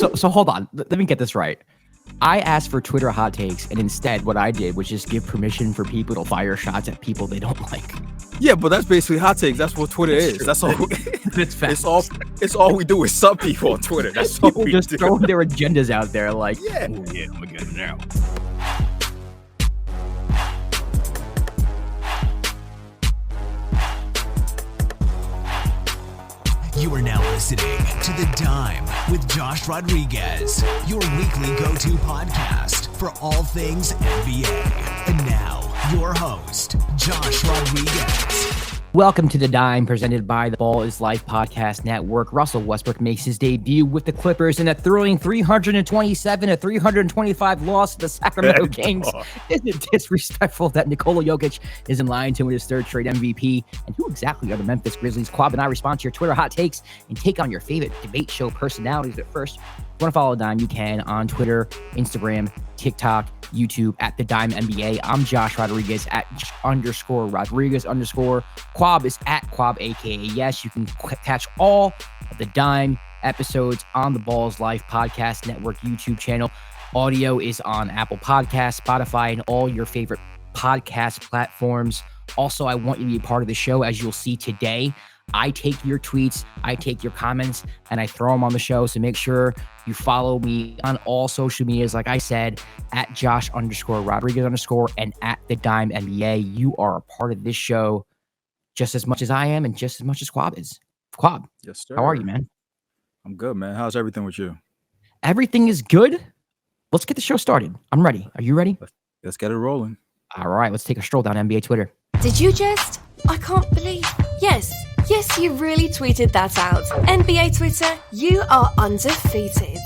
So hold on. Let me get this right. I asked for Twitter hot takes, and instead what I did was just give permission for people to fire shots at people they don't like. Yeah, but that's basically hot takes. That's what Twitter is. That's all. It's facts. It's all we do is sub people on Twitter. That's all we just do. throwing their agendas out there like, Yeah. oh yeah, I'm gonna get them now. You are now listening to The Dime with Josh Rodriguez, your weekly go-to podcast for all things NBA. And now, your host, Josh Rodriguez. Welcome to The Dime, presented by the Ballislife podcast network. Russell Westbrook makes his debut with the Clippers in a thrilling 327-325 loss to the Sacramento Kings. Is it disrespectful that Nikola Jokic is in line to win his third straight MVP? And who exactly are the Memphis Grizzlies? Quab and I respond to your Twitter hot takes and take on your favorite debate show personalities. But first, if you want to follow Dime, you can on Twitter, Instagram, TikTok, YouTube at The Dime NBA. I'm Josh Rodriguez at _Rodriguez_. Quab is at Quab, aka Yes. You can catch all of the Dime episodes on the Ballislife podcast network YouTube channel. Audio is on Apple Podcasts, Spotify, and all your favorite podcast platforms. Also, I want you to be a part of the show. As you'll see today, I take your tweets, I take your comments, and I throw them on the show. So make sure you follow me on all social medias. Like I said, at Josh_Rodriguez_ and at The Dime NBA. You are a part of this show just as much as I am and just as much as Quab is. Quab, Yes, sir. how are you, man? I'm good, man. How's everything with you? Everything is good. Let's get the show started. I'm ready. Are you ready? Let's get it rolling. All right, let's take a stroll down NBA Twitter. Did you just? I can't believe. Yes, you really tweeted that out. NBA Twitter, you are undefeated.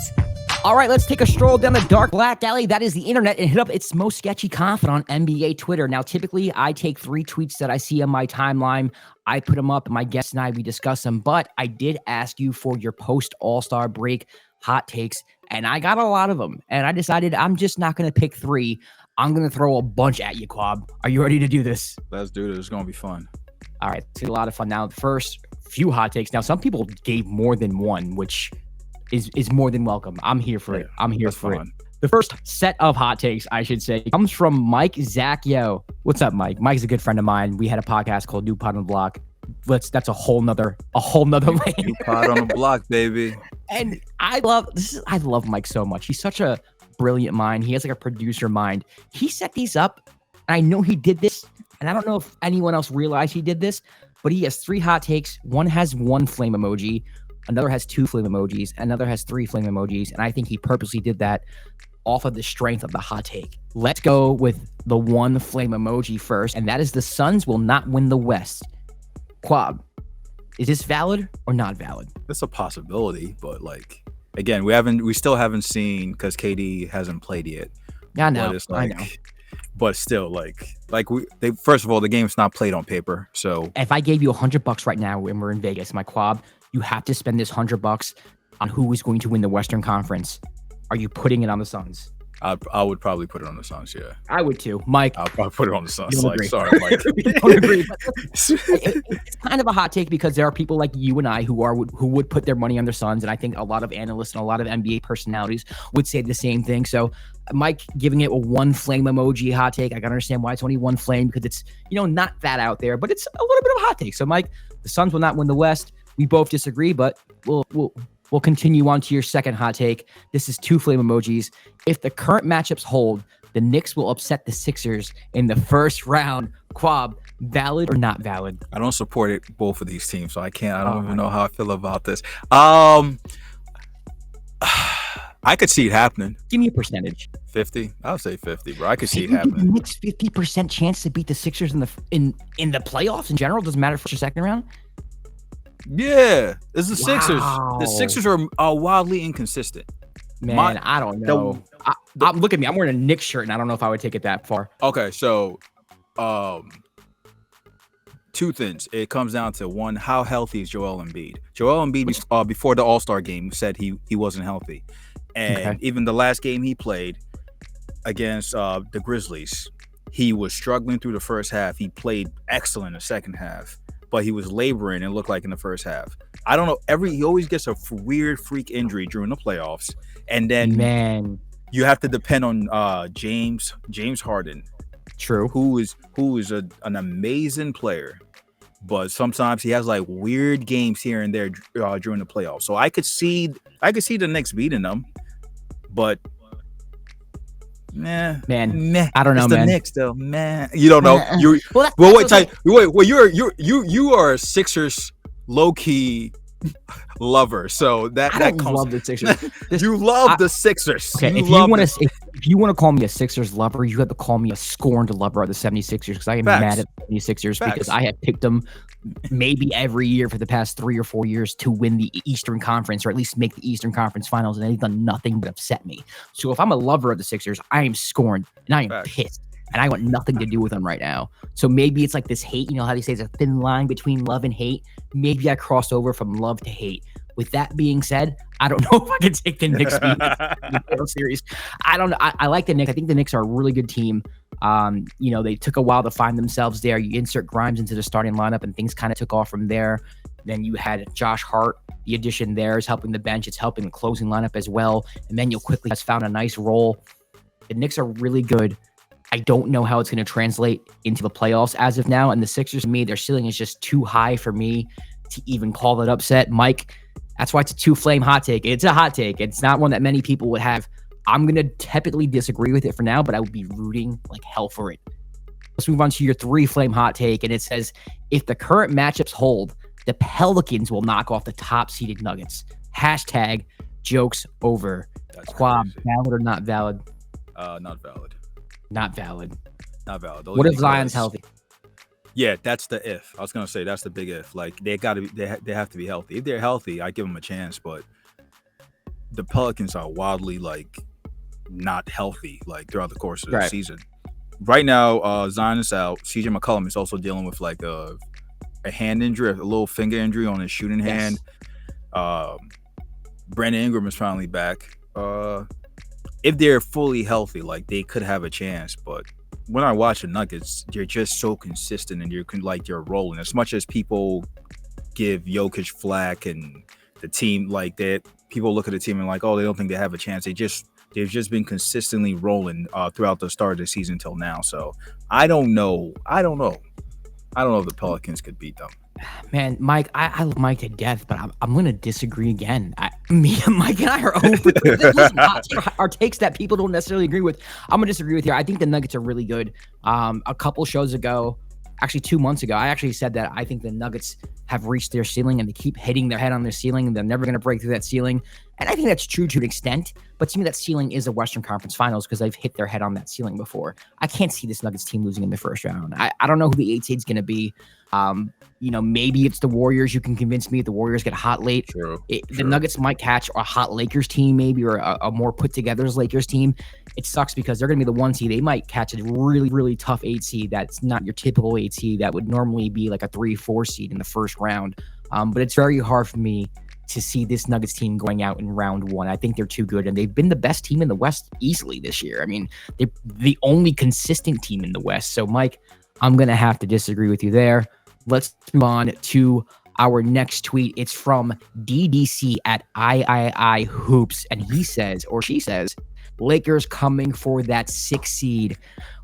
All right, let's take a stroll down the dark black alley that is the internet and hit up its most sketchy confidant on NBA Twitter. Now, typically, I take 3 tweets that I see on my timeline. I put them up, and my guests and I, we discuss them. But I did ask you for your post-All-Star break hot takes, and I got a lot of them. And I decided I'm just not going to pick 3. I'm going to throw a bunch at you, Quab. Are you ready to do this? Let's do this. It's going to be fun. All right, it's a lot of fun. Now, the first few hot takes. Now, some people gave more than one, which is more than welcome. I'm here for it. I'm here for it. The first set of hot takes, I should say, comes from Mike Zacchio. What's up, Mike? Mike's a good friend of mine. We had a podcast called New Pod on the Block. That's a whole nother lane. New Pod on the Block, baby. And I love Mike so much. He's such a brilliant mind. He has like a producer mind. He set these up, and I know he did this, and I don't know if anyone else realized he did this, but he has 3 hot takes. One has 1 flame emoji. Another has 2 flame emojis. Another has 3 flame emojis. And I think he purposely did that off of the strength of the hot take. Let's go with the 1 flame emoji first. And that is the Suns will not win the West. Quab, is this valid or not valid? It's a possibility, but like, again, we still haven't seen, because KD hasn't played yet. Yeah, I know. I know. But still, first of all, the game's not played on paper. So if I gave you $100 right now and we're in Vegas, my Quab, you have to spend this $100 on who is going to win the Western Conference. Are you putting it on the Suns? I would probably put it on the Suns, yeah. I would too. Mike. I'll probably put it on the Suns. Agree. Sorry, Mike. You don't agree. It's kind of a hot take because there are people like you and I who would put their money on their Suns, and I think a lot of analysts and a lot of NBA personalities would say the same thing. So Mike giving it a 1 flame emoji hot take. I gotta understand why it's only 1 flame, because it's not that out there, but it's a little bit of a hot take. So Mike, the Suns will not win the West. We both disagree, but we'll continue on to your second hot take. This is 2 flame emojis. If the current matchups hold, the Knicks will upset the Sixers in the first round. Quab, valid or not valid? I don't support both of these teams, so I don't even know how I feel about this. I could see it happening. Give me a percentage. 50. I would say 50, bro. I could see it happening. The Knicks 50% chance to beat the Sixers in the playoffs in general. Doesn't matter first or second round. Yeah, it's the Sixers. Wow. The Sixers are wildly inconsistent. Man, I don't know. Look at me. I'm wearing a Knicks shirt, and I don't know if I would take it that far. Okay, so 2 things. It comes down to 1, how healthy is Joel Embiid? Joel Embiid, before the All-Star game, said he wasn't healthy. And even the last game he played against the Grizzlies, he was struggling through the first half. He played excellent in the second half. but he was laboring and looked like in the first half. I don't know. He always gets a weird freak injury during the playoffs, and then you have to depend on James Harden. True. Who is an amazing player, but sometimes he has like weird games here and there during the playoffs. So I could see the Knicks beating them, but man, I don't know, it's the man. Knicks though, man. You don't know. You are a Sixers low key lover, so that comes. Love the Sixers. You love the Sixers. Okay, if you want to call me a Sixers lover, you have to call me a scorned lover of the 76ers, because I am mad at the 76ers because I have picked them maybe every year for the past 3 or 4 years to win the Eastern Conference, or at least make the Eastern Conference Finals, and they've done nothing but upset me. So if I'm a lover of the Sixers, I am scorned and I am pissed. And I want nothing to do with them right now. So maybe it's like this hate, you know how they say it's a thin line between love and hate. Maybe I crossed over from love to hate. With that being said, I don't know if I can take the Knicks in the series. I don't know. I like the Knicks. I think the Knicks are a really good team. They took a while to find themselves there. You insert Grimes into the starting lineup and things kind of took off from there. Then you had Josh Hart. The addition there is helping the bench. It's helping the closing lineup as well. And then quickly has found a nice role. The Knicks are really good. I don't know how it's going to translate into the playoffs as of now. And the Sixers, to me, their ceiling is just too high for me to even call it upset. Mike, that's why it's a 2-flame hot take. It's a hot take. It's not one that many people would have. I'm going to typically disagree with it for now, but I would be rooting like hell for it. Let's move on to your 3-flame hot take. And it says, if the current matchups hold, the Pelicans will knock off the top-seeded Nuggets. Hashtag jokes over. Quab, valid or not valid? Not valid. Not valid. Not valid. What if Zion's healthy? Yeah, that's the if. I was gonna say that's the big if. Like they have to be healthy. If they're healthy, I give them a chance. But the Pelicans are wildly like not healthy like throughout the course of the season. Right now, Zion is out. CJ McCollum is also dealing with like a hand injury, a little finger injury on his shooting hand. Brandon Ingram is finally back. If they're fully healthy, like they could have a chance. But when I watch the Nuggets, they're just so consistent and you're rolling. As much as people give Jokic flack and the team like that, people look at the team and like, oh, they don't think they have a chance. They've just been consistently rolling throughout the start of the season till now. So I don't know if the Pelicans could beat them. Man, Mike, I love Mike to death, but I'm going to disagree again. Me and Mike and I are over. Listen, our takes that people don't necessarily agree with. I'm going to disagree with you. I think the Nuggets are really good. A couple shows ago, actually 2 months ago, I actually said that I think the Nuggets have reached their ceiling and they keep hitting their head on their ceiling and they're never going to break through that ceiling. And I think that's true to an extent, but to me that ceiling is the Western Conference Finals because they've hit their head on that ceiling before. I can't see this Nuggets team losing in the first round. I don't know who the 8 seed is going to be. Maybe it's the Warriors. You can convince me if the Warriors get hot late. True. The Nuggets might catch a hot Lakers team maybe, or a more put together Lakers team. It sucks because they're going to be the 1 seed. They might catch a really, really tough 8 seed that's not your typical 8 seed that would normally be like a 3-4 seed in the first round. But it's very hard for me to see this Nuggets team going out in round 1. I think they're too good, and they've been the best team in the West easily this year. I mean, they're the only consistent team in the West. So, Mike, I'm going to have to disagree with you there. Let's move on to our next tweet. It's from DDC at III Hoops, and he says, or she says, Lakers coming for that 6 seed.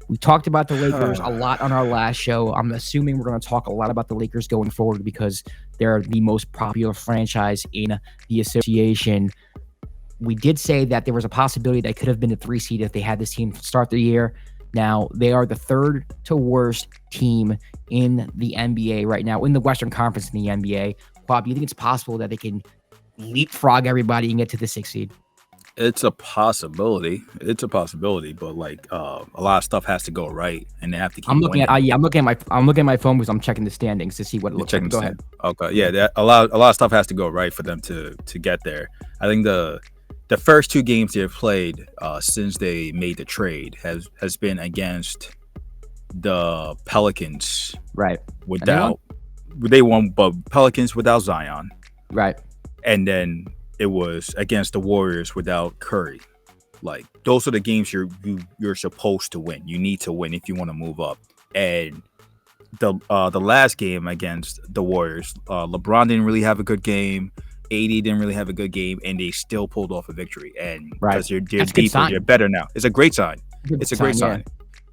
We talked about the Lakers a lot on our last show. I'm assuming we're going to talk a lot about the Lakers going forward because they're the most popular franchise in the association. We did say that there was a possibility they could have been a 3 seed if they had this team start the year. Now, they are the 3rd to worst team in the NBA right now, in the Western Conference in the NBA. Bob, you think it's possible that they can leapfrog everybody and get to the 6 seed? It's a possibility. But like a lot of stuff has to go right, and they have to keep. I'm looking at my phone because I'm checking the standings to see what it looks like. Go ahead. Okay, yeah, a lot of stuff has to go right for them to get there. I think the first 2 games they've played since they made the trade has been against the Pelicans. Right. They won, but Pelicans without Zion. Right. And then it was against the Warriors without Curry. Like those are the games you're supposed to win. You need to win if you want to move up. And the last game against the Warriors, LeBron didn't really have a good game. AD didn't really have a good game, and they still pulled off a victory. And because they're deeper, they're better now. It's a great sign. It's a great sign.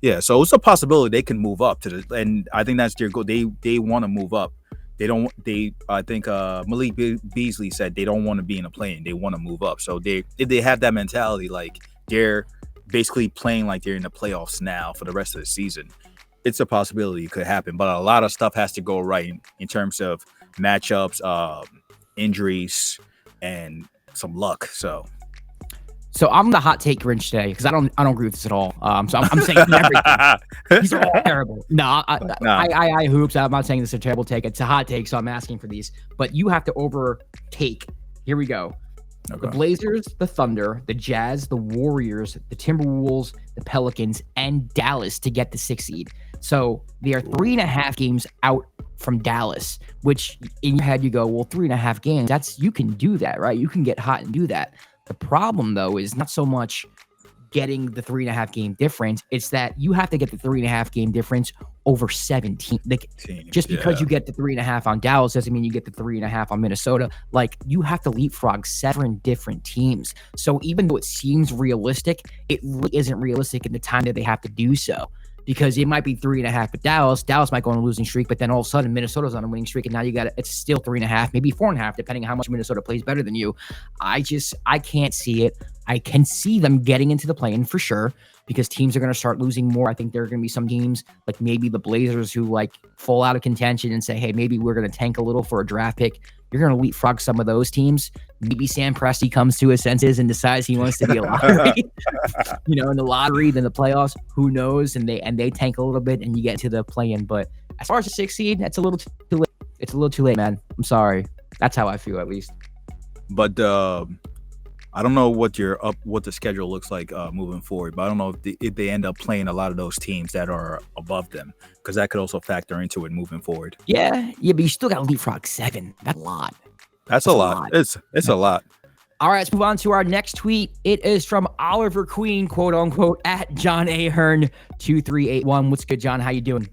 Yeah, so it's a possibility they can move up to the, and I think that's their goal. They want to move up. I think Malik Beasley said they don't want to be in a play-in. They want to move up. So if they have that mentality, like they're basically playing like they're in the playoffs now for the rest of the season, it's a possibility it could happen. But a lot of stuff has to go right in terms of matchups, injuries, and some luck. So I'm the hot take Grinch today because I don't agree with this at all. So I'm saying everything. These are all terrible. No, I hoops. I'm not saying this is a terrible take. It's a hot take, so I'm asking for these. But you have to overtake. Here we go. Okay. The Blazers, the Thunder, the Jazz, the Warriors, the Timberwolves, the Pelicans, and Dallas to get the 6th seed. So they are 3.5 games out from Dallas, which in your head you go, well, 3.5 games. You can do that, right? You can get hot and do that. The problem, though, is not so much getting the 3.5 game difference. It's that you have to get the 3.5 game difference over 17. Like, just because you get the 3.5 on Dallas doesn't mean you get the 3.5 on Minnesota. Like, you have to leapfrog 7 different teams. So even though it seems realistic, it really isn't realistic in the time that they have to do so. Because it might be 3.5 with Dallas. Dallas might go on a losing streak, but then all of a sudden Minnesota's on a winning streak, and now it's still 3.5, maybe 4.5, depending on how much Minnesota plays better than you. I can't see it. I can see them getting into the play-in for sure, because teams are going to start losing more. I think there are going to be some teams, like maybe the Blazers, who like fall out of contention and say, hey, maybe we're going to tank a little for a draft pick. You're going to leapfrog some of those teams. Maybe Sam Presti comes to his senses and decides he wants to be a lottery, in the lottery, then the playoffs, who knows? And they tank a little bit and you get to the play-in. But as far as the 6th seed, that's a little too late. It's a little too late, man. I'm sorry. That's how I feel, at least. But I don't know what the schedule looks like moving forward, but I don't know if they end up playing a lot of those teams that are above them, because that could also factor into it moving forward. Yeah, but you still got to leapfrog 7. That's a lot. That's a lot. It's a lot. All right, let's move on to our next tweet. It is from Oliver Queen, quote unquote, at John Ahern 2381. What's good, John? How you doing?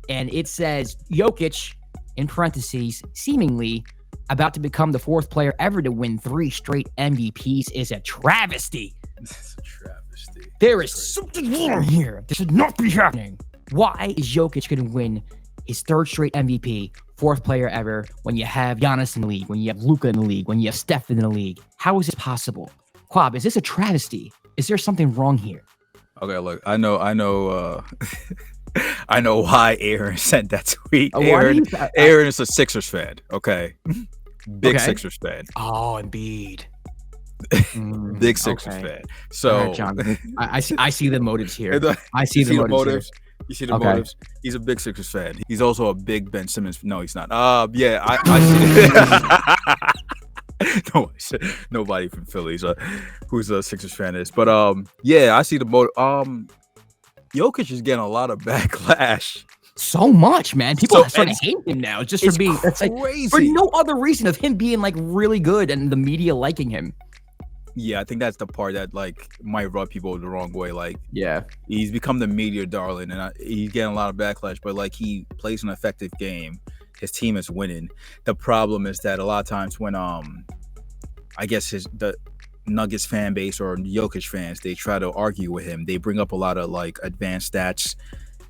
And it says Jokic, in parentheses, seemingly about to become the 4th player ever to win 3 straight MVPs is a travesty. It's a travesty. There is something wrong here. This should not be happening. Why is Jokic going to win his 3rd straight MVP, 4th player ever, when you have Giannis in the league, when you have Luka in the league, when you have Steph in the league? How is this possible? Quab, is this a travesty? Is there something wrong here? Okay, look, I know I know why Aaron sent that tweet. Aaron is a Sixers fan. Okay. Big Sixers fan. Oh, Embiid. Big Sixers fan. So, right, John, I see the motives here. I see the motives. You see the motives. He's a big Sixers fan. He's also a big Ben Simmons. No, he's not. Yeah, I see. Nobody from Philly who's a Sixers fan is. But yeah, I see the motive. Jokic is getting a lot of backlash. So much, man. People are starting to hate him now just for being crazy. For no other reason of him being like really good and the media liking him. Yeah, I think that's the part that like might rub people the wrong way. Like, yeah, he's become the media darling, and he's getting a lot of backlash. But like, he plays an effective game. His team is winning. The problem is that a lot of times when I guess the Nuggets fan base or Jokic fans, they try to argue with him. They bring up a lot of like advanced stats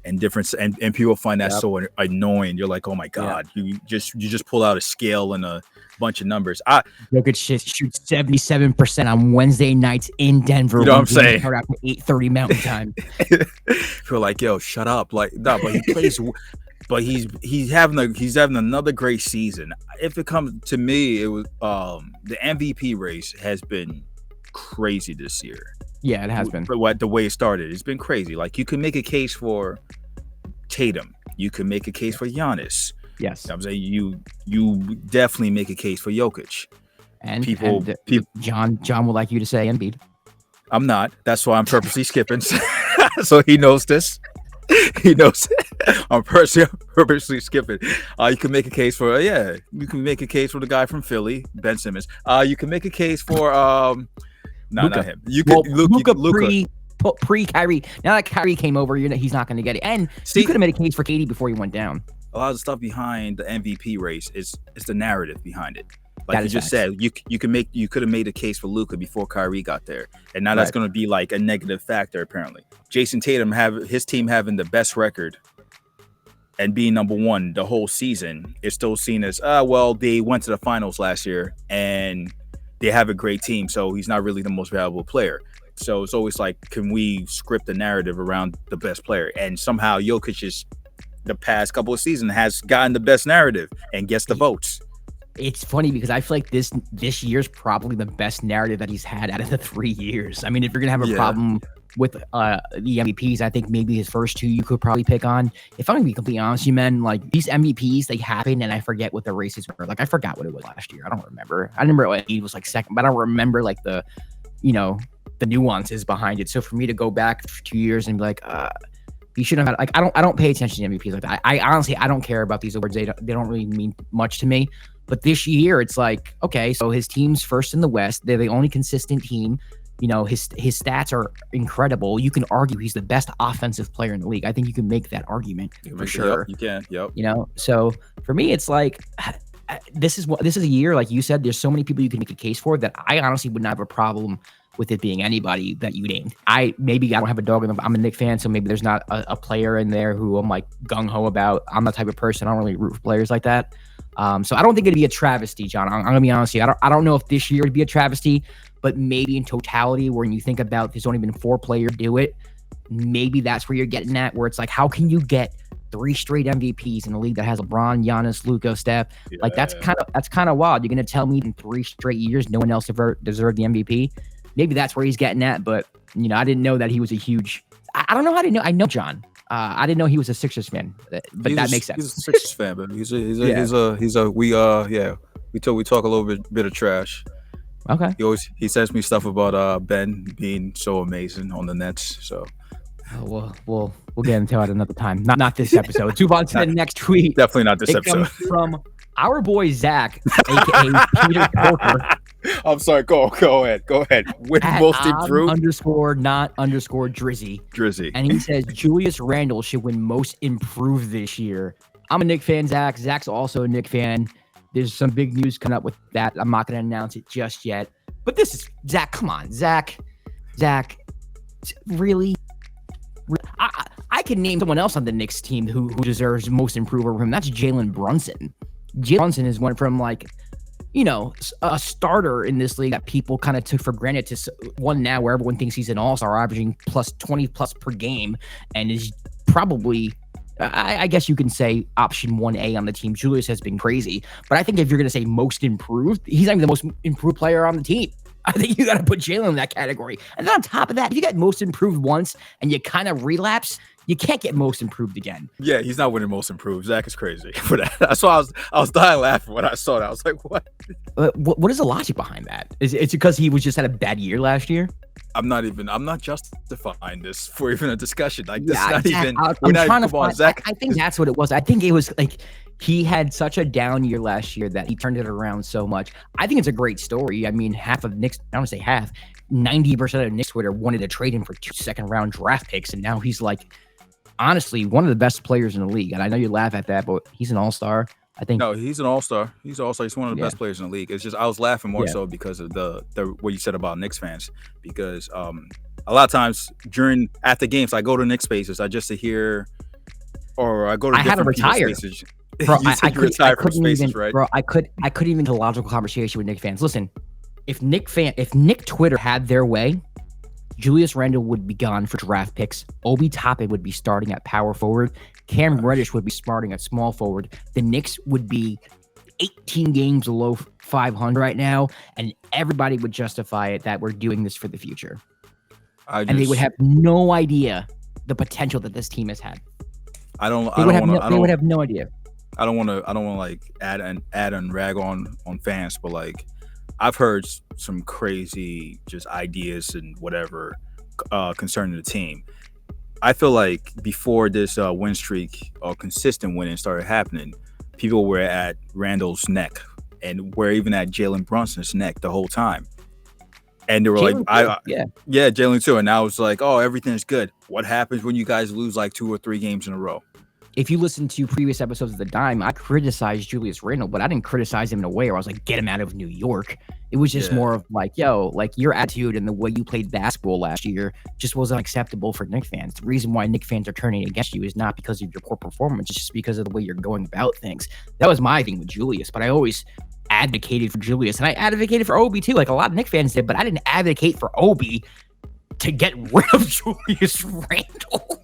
and different, and people find that so annoying. You're like, oh my god, you just pull out a scale and a bunch of numbers. Jokic shoots 77% on Wednesday nights in Denver. You know what I'm saying? After 8:30 Mountain Time. Feel like, yo, shut up. Like, no, but he plays. But he's having another great season. If it comes to me, it was the MVP race has been crazy this year. Yeah, it has been. But the way it started, it's been crazy. Like, you can make a case for Tatum, you can make a case for Giannis. Yes, I'm saying you definitely make a case for Jokic. And people, John would like you to say Embiid. I'm not. That's why I'm purposely skipping. So he knows this. He knows I'm purposely skipping. You can make a case for you can make a case for the guy from Philly, Ben Simmons. You can make a case for Luka. not him. You can Luka pre-Kyrie. Now that Kyrie came over, he's not going to get it. And you could have made a case for KD before he went down. A lot of the stuff behind the MVP race is the narrative behind it. Like you just facts. said, you could have made a case for Luka before Kyrie got there, and now that's going to be like a negative factor. Apparently, Jason Tatum his team having the best record and being number one the whole season is still seen as well, they went to the finals last year and they have a great team, so he's not really the most valuable player. So it's always like, can we script the narrative around the best player? And somehow Jokic is the past couple of seasons has gotten the best narrative and gets the votes. It's funny because I feel like this year's probably the best narrative that he's had out of the 3 years. I mean, if you're gonna have a problem with the MVPs, I think maybe his first two you could probably pick on. If I'm gonna be completely honest with you, man, like these MVPs, they happen and I forget what the races were. Like I forgot what it was last year. I don't remember. I remember he was like second, but I don't remember like the nuances behind it. So for me to go back for 2 years and be like, he shouldn't have had, like, I don't pay attention to MVPs like that. I honestly, I don't care about these awards. They don't really mean much to me. But this year, it's like, okay, so his team's first in the West. They're the only consistent team. His stats are incredible. You can argue he's the best offensive player in the league. I think you can make that argument for sure. You can. Yep. So for me, it's like this is a year, like you said, there's so many people you can make a case for that I honestly would not have a problem with it being anybody that you named. I don't have a dog in them. I'm a Knicks fan, so maybe there's not a player in there who I'm like gung-ho about. I'm the type of person, I don't really root for players like that. So I don't think it'd be a travesty, John. I'm gonna be honest with you. I don't know if this year would be a travesty, but maybe in totality, when you think about there's only been 4 players do it, maybe that's where you're getting at, where it's like, how can you get 3 straight MVPs in a league that has LeBron, Giannis, Luka, Steph? Yeah. Like that's kind of wild. You're gonna tell me in 3 straight years no one else ever deserved the MVP? Maybe that's where he's getting at, but I didn't know that he was a huge. I don't know how to know. I know John. I didn't know he was a Sixers fan, but that makes sense. He's a Sixers fan, but we talk a little bit of trash. Okay. He says me stuff about Ben being so amazing on the Nets. So we'll get into it another time. Not this episode. Let's move on to the next tweet. Definitely not this episode. From our boy Zach, aka Peter Corker. I'm sorry. Go ahead. With most improved _not_ Drizzy. And he says Julius Randle should win most improved this year. I'm a Knick fan, Zach. Zach's also a Knick fan. There's some big news coming up with that. I'm not going to announce it just yet. But this is Zach. Come on, Zach. Really? I can name someone else on the Knicks team who deserves most improved over him. That's Jalen Brunson. Jalen Brunson is one from like, a starter in this league that people kind of took for granted to one now where everyone thinks he's an all-star, averaging plus 20 plus per game, and is probably, I guess you can say, option 1A on the team. Julius has been crazy, but I think if you're going to say most improved, he's not even the most improved player on the team. I think you got to put Jalen in that category. And then on top of that, if you get most improved once and you kind of relapse, you can't get most improved again. Yeah, he's not winning most improved. Zach is crazy for that. That's why I was dying laughing when I saw that. I was like, what? What is the logic behind that? Is it because he was just had a bad year last year? I'm not justifying this for even a discussion. Like this, I'm trying to find. Zach. I think that's what it was. I think it was like he had such a down year last year that he turned it around so much. I think it's a great story. I mean, half of Knicks, I don't want to say half, 90% of Knicks Twitter wanted to trade him for 2 second-round draft picks, and now he's like, honestly, one of the best players in the league. And I know you laugh at that, but he's an all-star. I think. No, he's an all-star. He's an all-star. He's one of the best players in the league. It's just I was laughing more so because of the what you said about Knicks fans. Because a lot of times after games, I go to Knicks spaces. I just to hear, or I go to different people's spaces. Bro, I couldn't even, right? Bro, I couldn't even have a logical conversation with Knicks fans. Listen, if Knick Twitter had their way, Julius Randle would be gone for draft picks. Obi Toppin would be starting at power forward. Cam Reddish would be starting at small forward. The Knicks would be 18 games below 500 right now, and everybody would justify it that we're doing this for the future. And they would have no idea the potential that this team has had. They would have no idea. I don't want to like add and rag on fans, but like I've heard some crazy just ideas and whatever concerning the team. I feel like before this win streak or consistent winning started happening, people were at Randall's neck, and we're even at Jalen Brunson's neck the whole time. And they were like, yeah, Jalen too. And now it's like, oh, everything's good. What happens when you guys lose like 2 or 3 games in a row? If you listen to previous episodes of The Dime, I criticized Julius Randle, but I didn't criticize him in a way where I was like, get him out of New York. It was just more of like, yo, like your attitude and the way you played basketball last year just wasn't acceptable for Knicks fans. The reason why Knicks fans are turning against you is not because of your poor performance, it's just because of the way you're going about things. That was my thing with Julius, but I always advocated for Julius, and I advocated for Obi too, like a lot of Knicks fans did, but I didn't advocate for Obi to get rid of Julius Randle.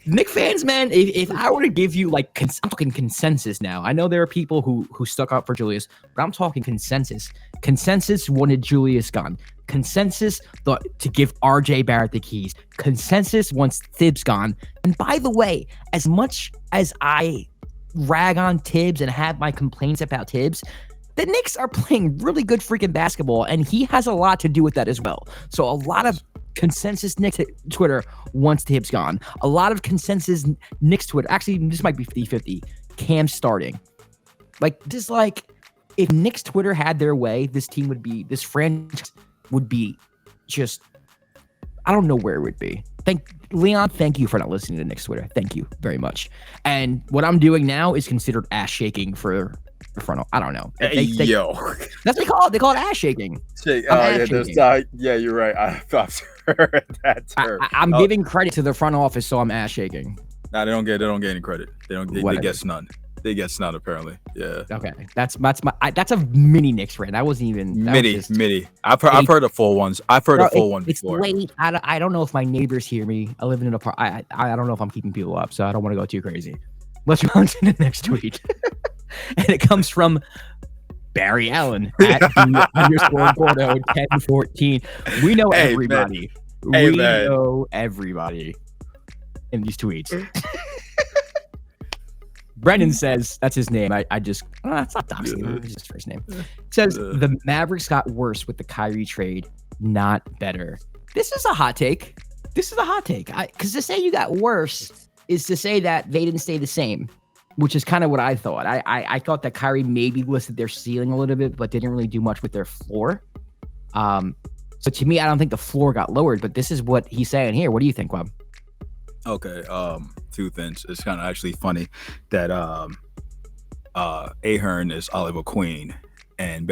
Knicks fans, man, if I were to give you like, I'm talking consensus now. I know there are people who stuck up for Julius, but I'm talking consensus. Consensus wanted Julius gone. Consensus thought to give RJ Barrett the keys. Consensus wants Thibs gone. And by the way, as much as I rag on Tibbs and have my complaints about Tibbs, the Knicks are playing really good freaking basketball, and he has a lot to do with that as well. So a lot of consensus Knicks Twitter wants Tibbs gone. A lot of consensus Knicks Twitter, actually, this might be 50-50, Cam starting. Like, this, like, if Knicks Twitter had their way, this franchise would be just, I don't know where it would be. Leon, thank you for not listening to Knicks Twitter. Thank you very much. And what I'm doing now is considered ass shaking for the front. I don't know. Yo, that's what they call it. They call it ass shaking. Yeah, you're right. I've heard that term. I'm giving credit to the front office, so I'm ass shaking. Nah, they don't get any credit. They get none. They get none apparently. Yeah. Okay, that's a mini Knicks rant. That wasn't even mini. I've heard the full ones. I've heard a full one before. It's late. I don't know if my neighbors hear me. I live in an apartment. I don't know if I'm keeping people up, so I don't want to go too crazy. Let's move on to the next tweet. And it comes from Barry Allen at _Gordo 1014. We know everybody. Man. We know everybody in these tweets. Brendan says, that's his name. I just, it's not doxing. It's his first name. It says, the Mavericks got worse with the Kyrie trade, not better. This is a hot take. Because to say you got worse is to say that they didn't stay the same, which is kind of what I thought. I thought that Kyrie maybe listed their ceiling a little bit, but didn't really do much with their floor. So to me, I don't think the floor got lowered, but this is what he's saying here. What do you think, Bob? Okay, 2 things. It's kind of actually funny that Ahern is Oliver Queen and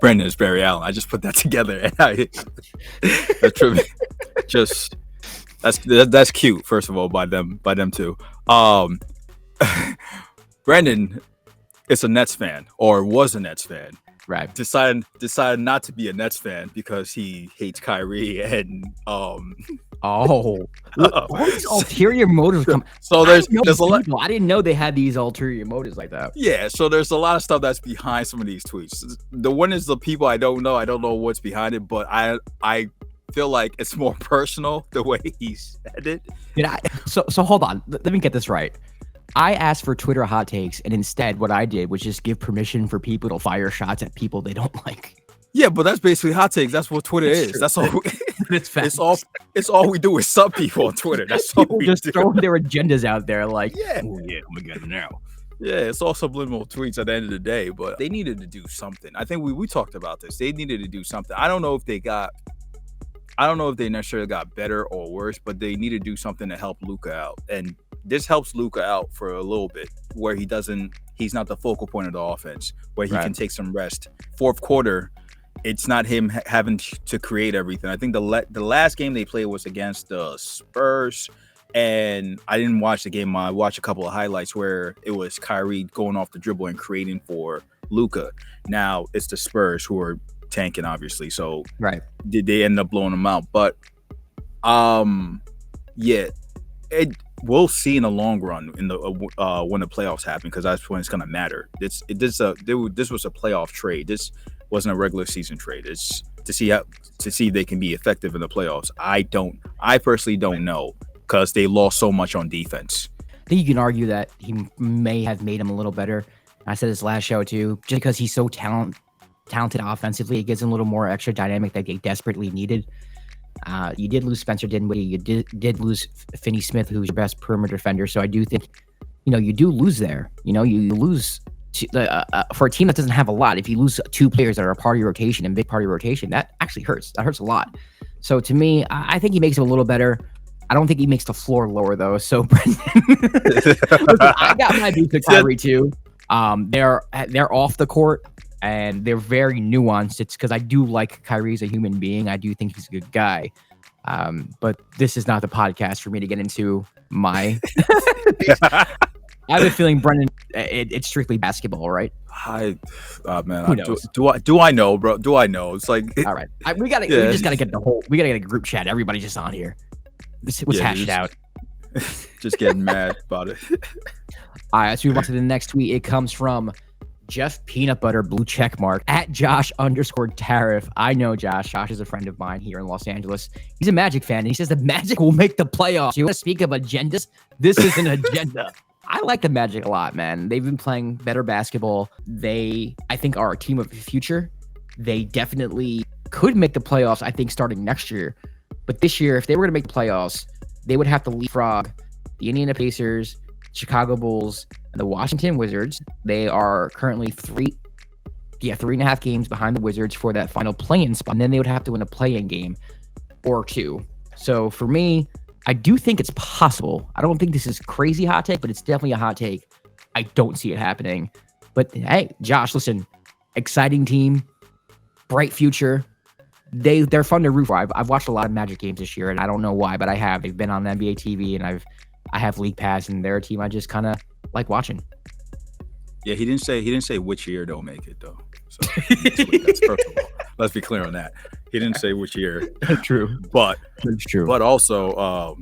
Brendan is Barry Allen. I just put that together, and that's true. Just that's cute. First of all, by them too. Brendan is a Nets fan, or was a Nets fan. Right. Decided not to be a Nets fan because he hates Kyrie and all these ulterior motives come. So there's a lot. I didn't know they had these ulterior motives like that. Yeah, so there's a lot of stuff that's behind some of these tweets. The one is the people I don't know. I don't know what's behind it, but I feel like it's more personal the way he said it. So hold on. Let me get this right. I asked for Twitter hot takes, and instead what I did was just give permission for people to fire shots at people they don't like. Yeah, but that's basically hot takes. That's what Twitter is. That's all. It's all we do is sub people on Twitter. That's all we just do. Throwing their agendas out there, like, oh yeah, I'm gonna get it now. Yeah, it's all subliminal tweets at the end of the day, but they needed to do something. I think we talked about this. They needed to do something. I don't know if they necessarily got better or worse, but they need to do something to help Luka out. And this helps Luka out for a little bit, where he's not the focal point of the offense, where he can take some rest. Fourth quarter, it's not him having to create everything. I think the last game they played was against the Spurs, and I didn't watch the game. I watched a couple of highlights where it was Kyrie going off the dribble and creating for Luka. Now it's the Spurs who are tanking, obviously. So they end up blowing them out. But we'll see in the long run in the when the playoffs happen, because that's when it's gonna matter. This was a playoff trade. This wasn't a regular season trade. It's to see if they can be effective in the playoffs. I personally don't know, because they lost so much on defense. I think you can argue that he may have made him a little better. I said this last show too, just because he's so talented offensively, it gives him a little more extra dynamic that they desperately needed. You did lose Spencer Dinwiddie. You did lose Finney Smith, who's your best perimeter defender. So I do think, you do lose there. You lose for a team that doesn't have a lot, if you lose 2 players that are a part of your rotation and big part of your rotation, that actually hurts. That hurts a lot. So to me, I think he makes it a little better. I don't think he makes the floor lower though. So Brendan, listen, I got my beef with Kyrie too. They're off the court and they're very nuanced. It's because I do like Kyrie as a human being. I do think he's a good guy. But this is not the podcast for me to get into my. I have a feeling, Brendan, it's strictly basketball, right? Man, do I know, bro? Do I know? It's like all right. We just gotta get we gotta get a group chat. Everybody just on here. Let's hash it out. Just getting mad about it. All right, let's move on to the next tweet. It comes from Jeff Peanut Butter Blue Checkmark at Josh_Tariff. I know Josh. Josh is a friend of mine here in Los Angeles. He's a Magic fan, and he says the Magic will make the playoffs. You want to speak of agendas? This is an agenda. I like the Magic a lot, man. They've been playing better basketball. They, I think, are a team of the future. They definitely could make the playoffs, I think, starting next year. But this year, if they were going to make the playoffs, they would have to leapfrog the Indiana Pacers, Chicago Bulls, and the Washington Wizards. They are currently 3.5 games behind the Wizards for that final play-in spot. And then they would have to win a play-in game or 2. So for me, I do think it's possible. I don't think this is crazy hot take, but it's definitely a hot take. I don't see it happening. But hey, Josh, listen, exciting team, bright future. They're fun to root for. I've watched a lot of Magic games this year, and I don't know why, but I have. They've been on NBA TV, and I have League Pass, and they're a team I just kind of like watching. Yeah, he didn't say which year they'll make it though. So that's first of all. Let's be clear on that. He didn't say which year. True, but it's true. But also,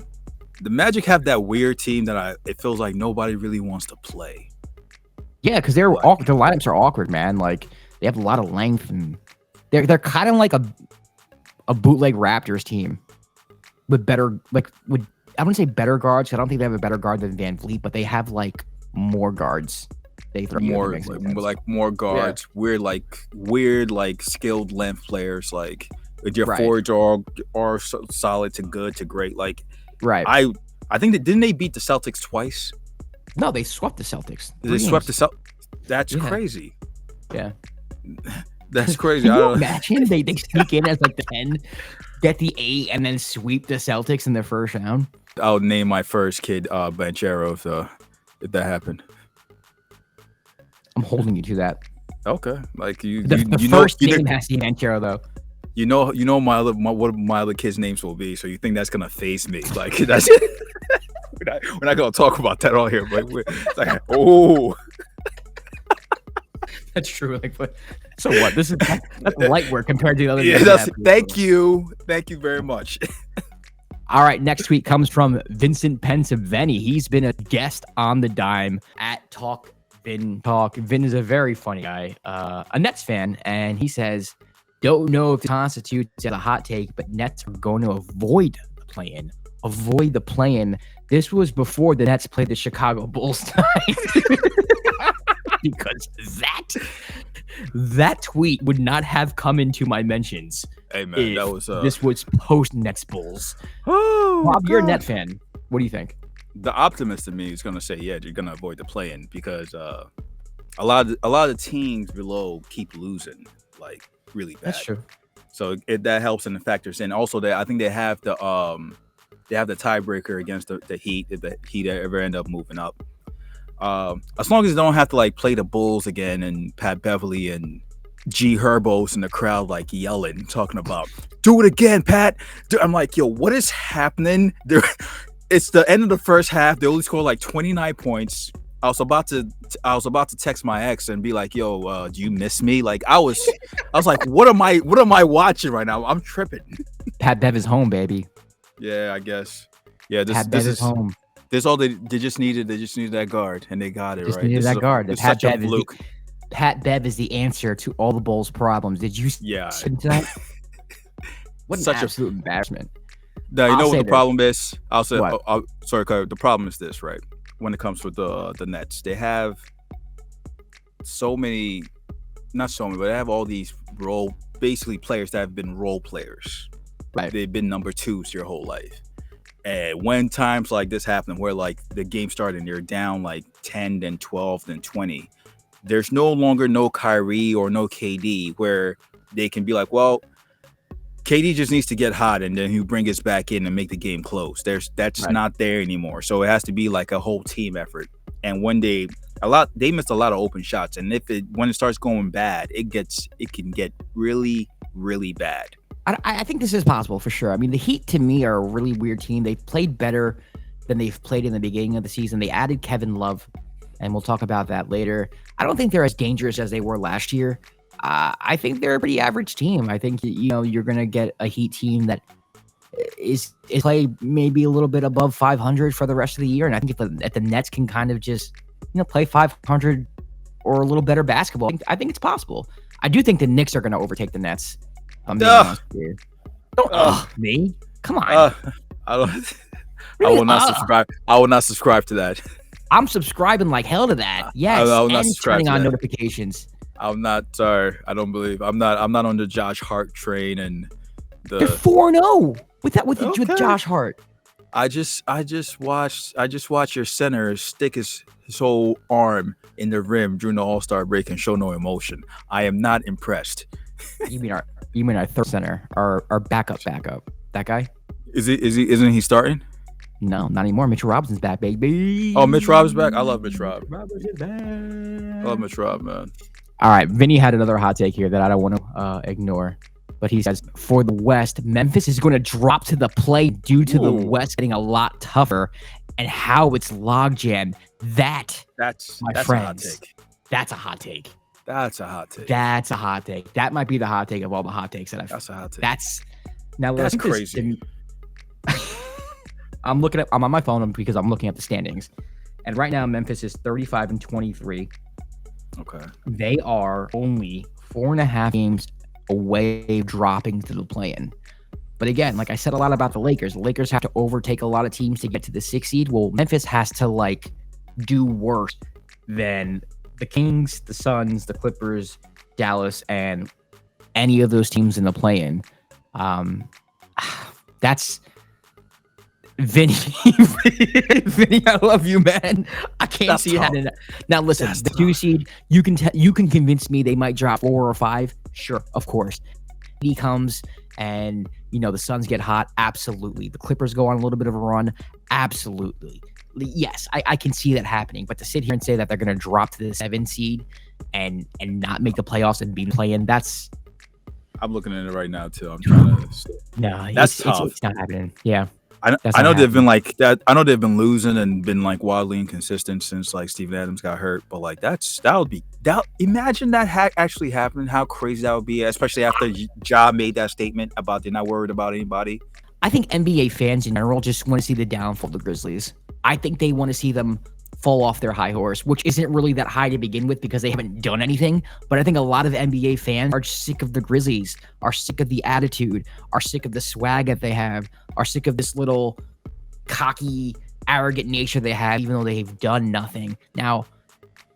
the Magic have that weird team that it feels like nobody really wants to play. Yeah, because their lineups are awkward, man. Like they have a lot of length, and they're kind of like a bootleg Raptors team with better I wouldn't say better guards. I don't think they have a better guard than Van Vliet, but they have like more guards. They throw more guards. Yeah. Weird skilled length players. Like your forwards are solid to good to great. Like right. I think that didn't they beat the Celtics twice? No, they swept the Celtics. They swept the Celtics. That's crazy. Yeah. That's crazy. Can you imagine they sneak in as like the 10, get the 8, and then sweep the Celtics in their first round? I'll name my first kid Banchero if that happened. I'm holding you to that. Okay, like the first game has to be Banchero though. You know what my other kids' names will be, so you think that's gonna faze me? Like that's we're not gonna talk about that on here, but it's like oh. That's true. Like, but so what? That's light work compared to the other. Yeah, thank you very much. All right, next tweet comes from Vincent Pensaveni. He's been a guest on the Dime at Talk Vin Talk. Vin is a very funny guy, a Nets fan, and he says, "Don't know if it constitutes a hot take, but Nets are going to avoid the play-in. Avoid the play-in. This was before the Nets played the Chicago Bulls tonight." Because that tweet would not have come into my mentions. Hey man, that was this was post Nets Bulls. Oh, Bob, you're a Net fan. What do you think? The optimist in me is gonna say, yeah, you're gonna avoid the play-in because a lot of the teams below keep losing like really bad. That's true. So that helps and it factors in. Also, I think they have the tiebreaker against the Heat if the Heat ever end up moving up. As long as they don't have to like play the Bulls again and Pat Beverly and G Herbos in the crowd like yelling, talking about do it again, Pat. I'm like, yo, what is happening? It's the end of the first half. They only scored like 29 points. I was about to text my ex and be like, yo, do you miss me? Like I was like, what am I watching right now? I'm tripping. Pat Bev is home, baby. Yeah, I guess. Yeah, Pat Bev is home. This all they just needed that guard, and they got it just right. Needed that guard. Pat Bev is the answer to all the Bulls' problems. Did you? Yeah. That? What an absolute embarrassment. Now you know what the problem is. I'll say. Sorry, Kyle, the problem is this, right? When it comes with the Nets, they have not so many, but they have all these basically players that have been role players. Right. They've been number 2s your whole life. And when times like this happen, where like the game started and you're down like 10, then 12, then 20, there's no longer no Kyrie or no KD where they can be like, well, KD just needs to get hot and then he'll bring us back in and make the game close. That's Right. not there anymore. So it has to be like a whole team effort. And when they missed a lot of open shots. And when it starts going bad, it can get really, really bad. I think this is possible for sure. I mean, the Heat to me are a really weird team. They've played better than they've played in the beginning of the season. They added Kevin Love, and we'll talk about that later. I don't think they're as dangerous as they were last year. I think they're a pretty average team. I think, you're going to get a Heat team that is play maybe a little bit above 500 for the rest of the year. And I think if the Nets can kind of just, play 500 or a little better basketball, I think it's possible. I do think the Knicks are going to overtake the Nets. I'm being honest here. Don't me. Come on. I will not subscribe. I will not subscribe to that. I'm subscribing like hell to that. Yes. I will not and subscribe turning to on that. notifications. I'm not sorry. I don't believe. I'm not on the Josh Hart train and They're 4-0 with Josh Hart. I just watched your center stick his whole arm in the rim during the All-Star break and show no emotion. I am not impressed. You mean our third center, our backup? That guy? Isn't he starting? No, not anymore. Mitchell Robinson's back, baby. Oh, Mitch Rob is back. I love Mitch Rob. Robinson's back. I love Mitch Rob, man. All right, Vinny had another hot take here that I don't want to ignore. But he says, for the West, Memphis is going to drop to the play due to the West getting a lot tougher and how it's logjam. That's my friends, a hot take. That's a hot take. That's a hot take. That's a hot take. That might be the hot take of all the hot takes that I've. That's a hot take. That's crazy. I'm on my phone because I'm looking at the standings. And right now, Memphis is 35-23. Okay. They are only 4.5 games away dropping to the play-in. But again, like I said a lot about the Lakers have to overtake a lot of teams to get to the 6th seed. Well, Memphis has to do worse than the Kings, the Suns, the Clippers, Dallas, and any of those teams in the play-in. That's Vinny. Vinny, I love you, man. I can't see it happening. Now, listen, that's the 2 seed, you can convince me they might drop 4 or 5. Sure, of course. He comes and, the Suns get hot. Absolutely. The Clippers go on a little bit of a run. Absolutely. Yes, I can see that happening. But to sit here and say that they're going to drop to the 7 seed and not make the playoffs and be playing, that's... I'm looking at it right now, too. I'm trying to... No, that's tough. It's not happening. Yeah. I know they've been like that. I know they've been losing and been wildly inconsistent since Steven Adams got hurt. But imagine that actually happening. How crazy that would be, especially after Ja made that statement about they're not worried about anybody. I think NBA fans in general just want to see the downfall of the Grizzlies. I think they want to see them fall off their high horse, which isn't really that high to begin with because they haven't done anything. But I think a lot of NBA fans are sick of the Grizzlies, are sick of the attitude, are sick of the swag that they have, are sick of this little cocky, arrogant nature they have, even though they've done nothing. Now,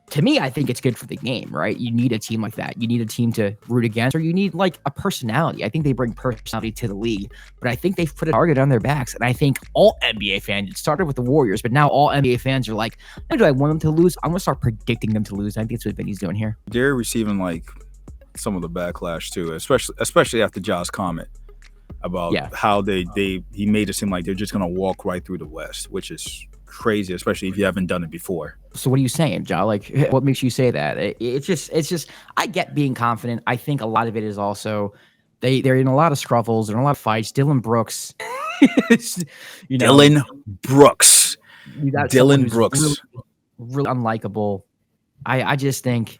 to me, I think it's good for the game, right? You need a team like that. You need a team to root against, or you need a personality. I think they bring personality to the league, but I think they've put a target on their backs. And I think all NBA fans, it started with the Warriors, but now all NBA fans are like, no, do I want them to lose? I'm going to start predicting them to lose. I think that's what Vinny's doing here. They're receiving some of the backlash too, especially after Ja's comment about how he made it seem like they're just going to walk right through the West, which is crazy, especially if you haven't done it before. So what are you saying, Ja? What makes you say that? It's just I get being confident. I think a lot of it is also they're in a lot of scruffles and a lot of fights. Dylan Brooks, Dylan Brooks, really unlikable. I just think,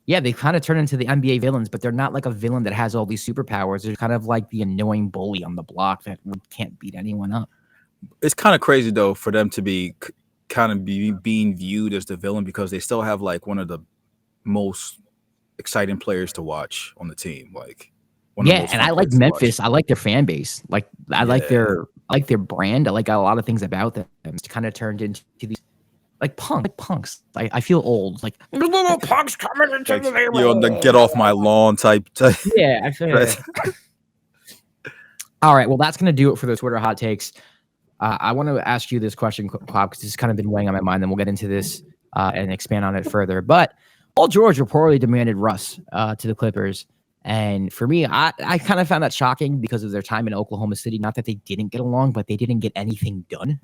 they kind of turn into the NBA villains, but they're not like a villain that has all these superpowers. They're kind of like the annoying bully on the block that can't beat anyone up. It's kind of crazy though for them to be being viewed as the villain because they still have one of the most exciting players to watch on the team. And I like Memphis. I like their fan base. I like their brand. I like a lot of things about them. It's kind of turned into these punks. I feel old. Little punks coming into the neighborhood. You're on the get off my lawn type. Yeah, I feel it. All right. Well, that's gonna do it for the Twitter hot takes. I want to ask you this question, Klopp, because it's kind of been weighing on my mind, and we'll get into this and expand on it further. But Paul George reportedly demanded Russ to the Clippers. And for me, I kind of found that shocking because of their time in Oklahoma City. Not that they didn't get along, but they didn't get anything done.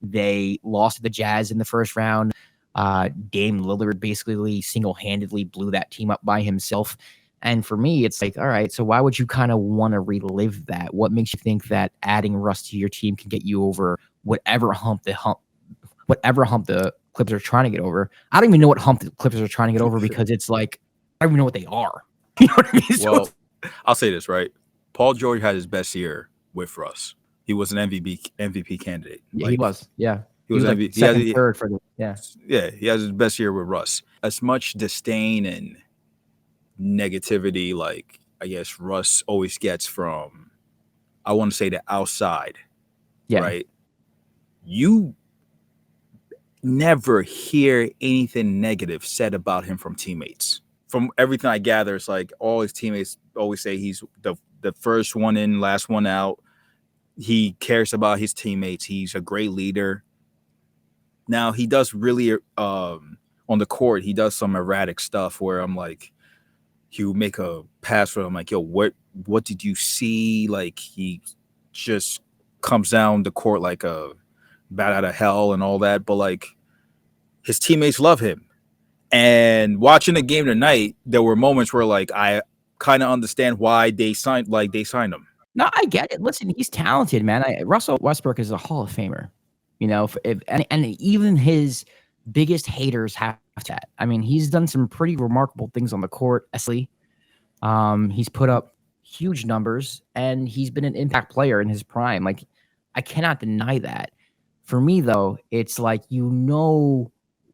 They lost to the Jazz in the first round. Dame Lillard basically single-handedly blew that team up by himself. And for me, it's like, all right, so why would you kind of want to relive that? What makes you think that adding Russ to your team can get you over whatever hump the Clippers are trying to get over? I don't even know what hump the Clippers are trying to get over because it's like, I don't even know what they are. You know what I mean? Well, I'll say this, right? Paul George had his best year with Russ. He was an MVP candidate. Yeah, he was. Yeah. He was like MVP. second, third for the Yeah, he has his best year with Russ. As much disdain and negativity, like I guess Russ always gets from, I want to say the outside. Yeah. Right. You never hear anything negative said about him from teammates. From everything I gather, it's like all his teammates always say he's the first one in, last one out. He cares about his teammates. He's a great leader. Now he does really on the court, he does some erratic stuff where I'm like, he would make a pass for him, like, yo, what did you see? Like he just comes down the court like a bat out of hell and all that. But like his teammates love him. And watching the game tonight, there were moments where like I kind of understand why they signed him. No, I get it. Listen, he's talented, man. Russell Westbrook is a Hall of Famer. You know, and even his biggest haters have that. I mean, he's done some pretty remarkable things on the court. He's put up huge numbers, and he's been an impact player in his prime. Like, I cannot deny that. For me, though, it's like, you know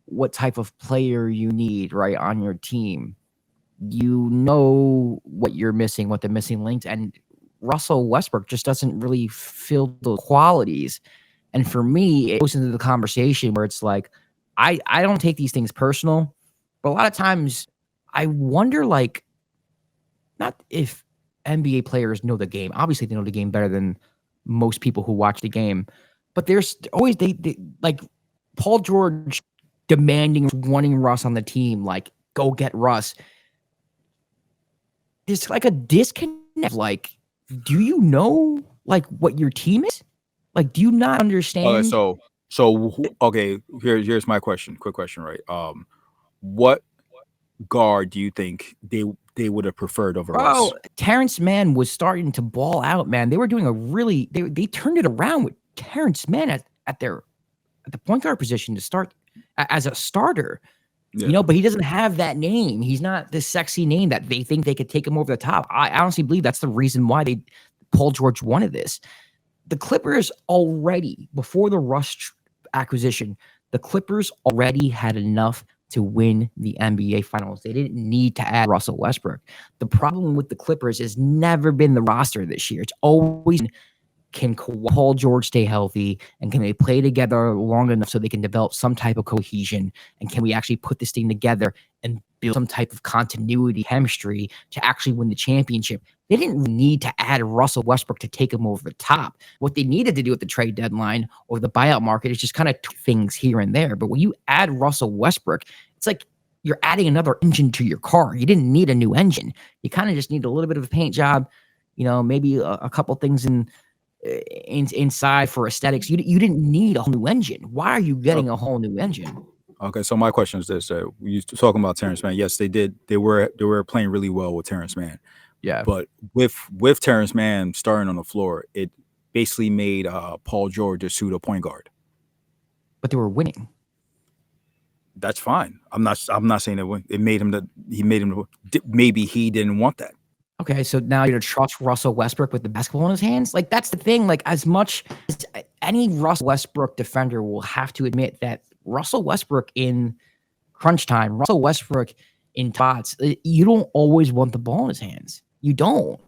what type of player you need, right, on your team. You know what you're missing, what the missing links, and Russell Westbrook just doesn't really fill those qualities. And for me, it goes into the conversation where it's like, I don't take these things personal, but a lot of times I wonder, like, not if NBA players know the game. Obviously, they know the game better than most people who watch the game. But there's always they like Paul George wanting Russ on the team, like, go get Russ. There's like a disconnect. Like, do you know like what your team is? Like, do you not understand? Okay, here's my question. Quick question, right? What guard do you think they would have preferred over Russ? Terrence Mann was starting to ball out, man. They were doing they turned it around with Terrence Mann at the point guard position to start as a starter. Yeah. You know, but he doesn't have that name. He's not this sexy name that they think they could take him over the top. I honestly believe that's the reason why Paul George wanted this. The Clippers already, before the Russ acquisition, the Clippers already had enough to win the NBA Finals. They didn't need to add Russell Westbrook. The problem with the Clippers has never been the roster this year. It's always, can Paul George stay healthy, and can they play together long enough so they can develop some type of cohesion, and can we actually put this thing together and build some type of continuity, chemistry to actually win the championship? They didn't need to add Russell Westbrook to take him over the top. What they needed to do at the trade deadline or the buyout market is just kind of things here and there. But when you add Russell Westbrook, it's like you're adding another engine to your car. You didn't need a new engine. You kind of just need a little bit of a paint job, you know, maybe a couple things inside for aesthetics. You didn't need a whole new engine. Why are you getting a whole new engine? Okay, so my question is this: we talking about Terrence Mann. Yes, they did. They were playing really well with Terrence Mann. Yeah, but with Terrence Mann starting on the floor, it basically made Paul George a pseudo point guard. But they were winning. That's fine. I'm not saying that it made him maybe he didn't want that. Okay, so now you're gonna trust Russell Westbrook with the basketball in his hands? Like, that's the thing. Like, as much as any Russell Westbrook defender will have to admit that Russell Westbrook in crunch time, Russell Westbrook in spots, you don't always want the ball in his hands. You don't.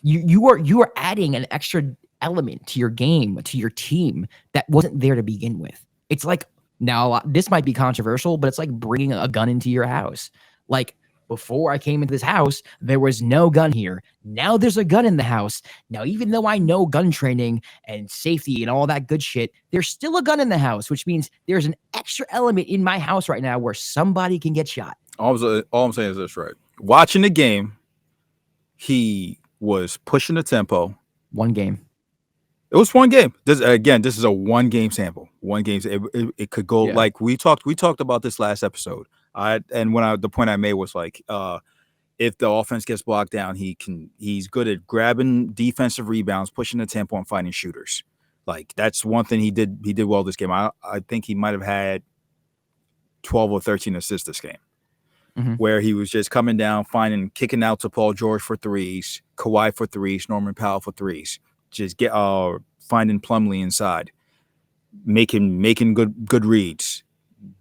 you are adding an extra element to your game, to your team that wasn't there to begin with. It's like, now this might be controversial, but it's like bringing a gun into your house. Like, before I came into this house, there was no gun here. Now there's a gun in the house. Now, even though I know gun training and safety and all that good shit, there's still a gun in the house, which means there's an extra element in my house right now where somebody can get shot. All I'm saying is this, right? Watching the game, he was pushing the tempo. One game. It was one game. This is a one game sample. One game. It could go like we talked about this last episode. The point I made was like, if the offense gets blocked down, he's good at grabbing defensive rebounds, pushing the tempo, and finding shooters. Like that's one thing he did well this game. I think he might have had 12 or 13 assists this game, where he was just coming down, kicking out to Paul George for threes, Kawhi for threes, Norman Powell for threes. Just finding Plumlee inside, making good reads.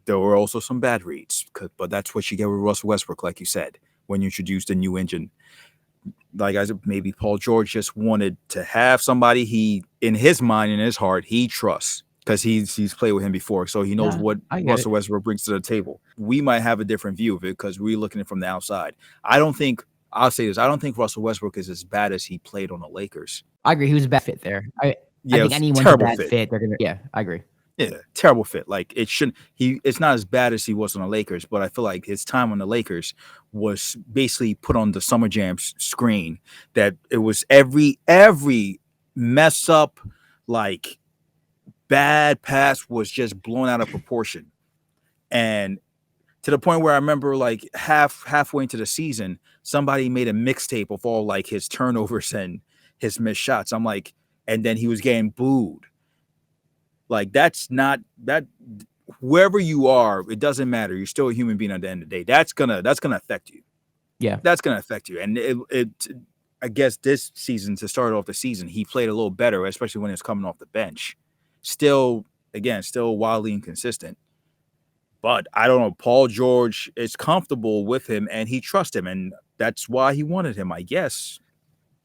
There were also some bad reads, but that's what you get with Russell Westbrook, like you said, when you introduce the new engine. Like I said, maybe Paul George just wanted to have somebody he, in his mind, in his heart, he trusts because he's played with him before, so he knows what Russell Westbrook brings to the table. We might have a different view of it because we're looking at it from the outside. I'll say this. I don't think Russell Westbrook is as bad as he played on the Lakers. I agree. He was a bad fit there. I think anyone's a bad fit. They're gonna. Yeah, I agree. Yeah, terrible fit. Like it shouldn't. It's not as bad as he was on the Lakers, but I feel like his time on the Lakers was basically put on the Summer Jam screen. That it was every mess up, like bad pass was just blown out of proportion, and to the point where I remember like halfway into the season, somebody made a mixtape of all like his turnovers and his missed shots. I'm like, and then he was getting booed. Like that's not that. Wherever you are, it doesn't matter. You're still a human being at the end of the day. That's gonna affect you. Yeah, that's gonna affect you. And I guess this season, to start off the season, he played a little better, especially when he was coming off the bench. Still wildly inconsistent. But I don't know. Paul George is comfortable with him, and he trusts him, and that's why he wanted him, I guess.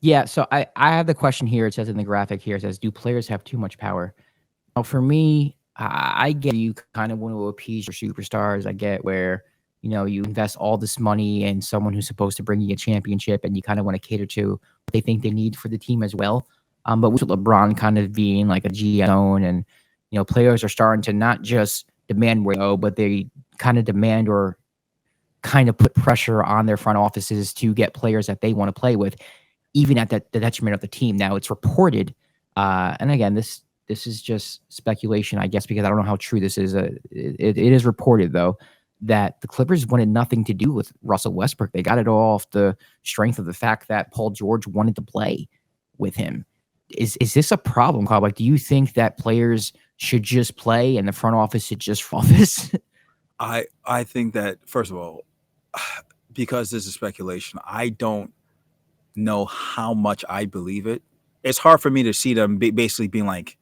Yeah. So I have the question here. It says in the graphic here, it says, "Do players have too much power?" Now, for me, I get you kind of want to appease your superstars. I get where you invest all this money in someone who's supposed to bring you a championship, and you kind of want to cater to what they think they need for the team as well. But with LeBron kind of being like a GM, and players are starting to not just demand where they go, but they kind of demand or kind of put pressure on their front offices to get players that they want to play with, even at the detriment of the team. Now it's reported, and again, this is just speculation, I guess, because I don't know how true this is. It is reported though that the Clippers wanted nothing to do with Russell Westbrook. They got it all off the strength of the fact that Paul George wanted to play with him. Is this a problem, Carl? Like, do you think that players should just play and the front office should just office? I think that, first of all, because this is speculation, I don't know how much I believe it. It's hard for me to see them basically being like,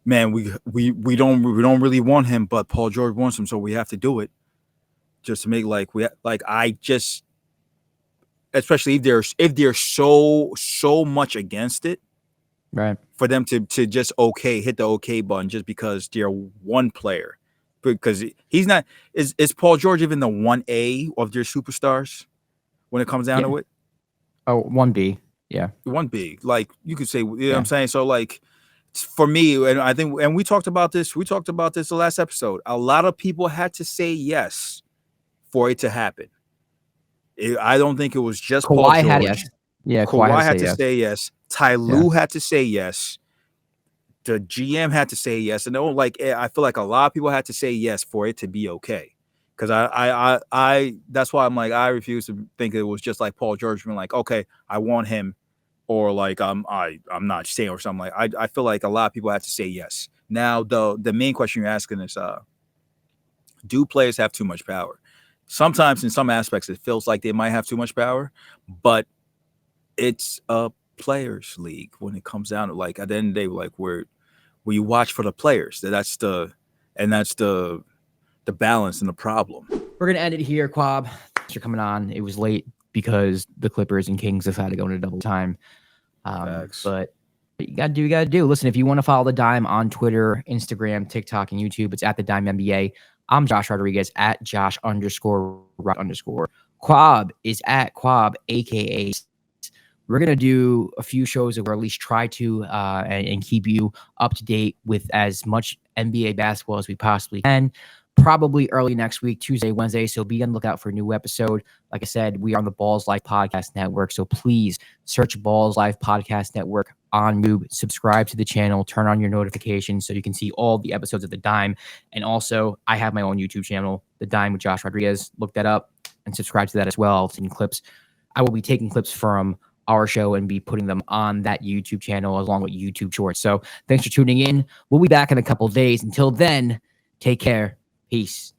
man, we don't really want him, but Paul George wants him, so we have to do it. Just to make especially if they're so much against it, right? For them to just hit the okay button just because they're one player, because he's not. Is Paul George even the 1A of their superstars when it comes down to it? Oh, 1B, yeah, 1B. Like you could say, you know what I'm saying. So like, for me, and I think, and we talked about this the last episode. A lot of people had to say yes for it to happen. I don't think it was just Kawhi Paul George. had yes. Yeah, Kawhi had to say yes. Ty Lue had to say yes. The GM had to say yes. And I feel like a lot of people had to say yes for it to be okay. Because I that's why I'm like, I refuse to think it was just like Paul George being like, okay, I want him, or like I'm not staying or something. Like I feel like a lot of people had to say yes. Now the main question you're asking is, do players have too much power? Sometimes in some aspects it feels like they might have too much power, but it's a players league when it comes down to, like, at the end of the day, like we watch for the players. That's the balance and the problem. We're gonna end it here, Quab. Thanks for coming on. It was late because the Clippers and Kings decided to go into double time. But you gotta do. Listen, if you want to follow the Dime on Twitter, Instagram, TikTok, and YouTube, it's at the Dime NBA. I'm Josh Rodriguez at Josh_Rod_. Quab is at Quab, aka. We're going to do a few shows, or at least try to, and keep you up to date with as much NBA basketball as we possibly can. Probably early next week, Tuesday, Wednesday. So be on the lookout for a new episode. Like I said, we are on the Ballislife Podcast Network. So please search Ballislife Podcast Network on YouTube. Subscribe to the channel. Turn on your notifications so you can see all the episodes of The Dime. And also, I have my own YouTube channel, The Dime with Josh Rodriguez. Look that up and subscribe to that as well. I'll take clips. I will be taking clips from our show and be putting them on that YouTube channel along with YouTube Shorts. So thanks for tuning in. We'll be back in a couple of days. Until then, take care. Peace.